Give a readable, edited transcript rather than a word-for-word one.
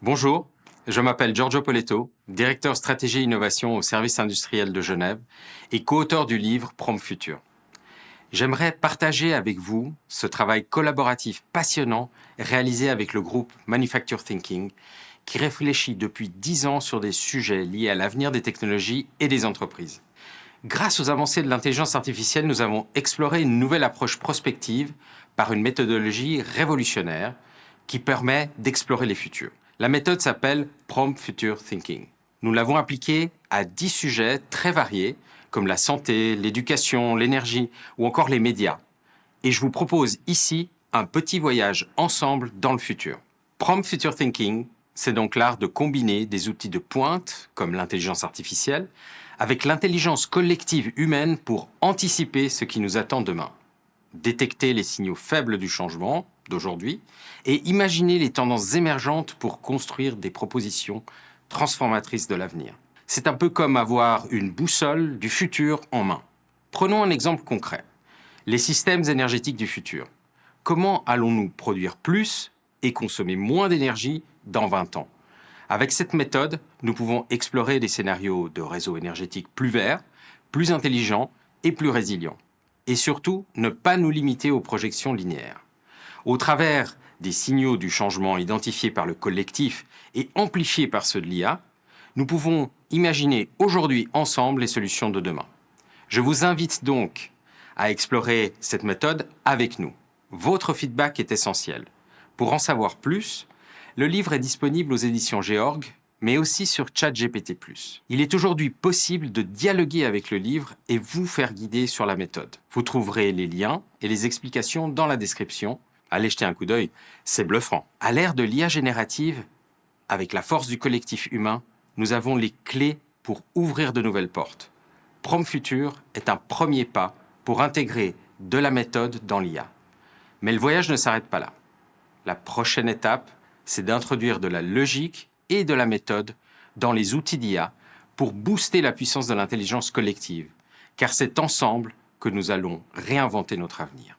Bonjour, je m'appelle Giorgio Poletto, directeur stratégie et innovation au service industriel de Genève et co-auteur du livre Prompt Futur. J'aimerais partager avec vous ce travail collaboratif passionnant réalisé avec le groupe Manufacture Thinking qui réfléchit depuis 10 ans sur des sujets liés à l'avenir des technologies et des entreprises. Grâce aux avancées de l'intelligence artificielle, nous avons exploré une nouvelle approche prospective par une méthodologie révolutionnaire qui permet d'explorer les futurs. La méthode s'appelle Prompt Future Thinking. Nous l'avons appliquée à 10 sujets très variés, comme la santé, l'éducation, l'énergie ou encore les médias. Et je vous propose ici un petit voyage ensemble dans le futur. Prompt Future Thinking, c'est donc l'art de combiner des outils de pointe, comme l'intelligence artificielle, avec l'intelligence collective humaine pour anticiper ce qui nous attend demain. Détecter les signaux faibles du changement d'aujourd'hui et imaginer les tendances émergentes pour construire des propositions transformatrices de l'avenir. C'est un peu comme avoir une boussole du futur en main. Prenons un exemple concret. Les systèmes énergétiques du futur. Comment allons-nous produire plus et consommer moins d'énergie dans 20 ans? Avec cette méthode, nous pouvons explorer des scénarios de réseaux énergétiques plus verts, plus intelligents et plus résilients. Et surtout, ne pas nous limiter aux projections linéaires. Au travers des signaux du changement identifiés par le collectif et amplifiés par ceux de l'IA, nous pouvons imaginer aujourd'hui ensemble les solutions de demain. Je vous invite donc à explorer cette méthode avec nous. Votre feedback est essentiel. Pour en savoir plus, le livre est disponible aux éditions Georg, mais aussi sur ChatGPT+. Il est aujourd'hui possible de dialoguer avec le livre et vous faire guider sur la méthode. Vous trouverez les liens et les explications dans la description. Allez jeter un coup d'œil, c'est bluffant. À l'ère de l'IA générative, avec la force du collectif humain, nous avons les clés pour ouvrir de nouvelles portes. Prompt Futur est un premier pas pour intégrer de la méthode dans l'IA. Mais le voyage ne s'arrête pas là. La prochaine étape, c'est d'introduire de la logique et de la méthode dans les outils d'IA pour booster la puissance de l'intelligence collective, car c'est ensemble que nous allons réinventer notre avenir.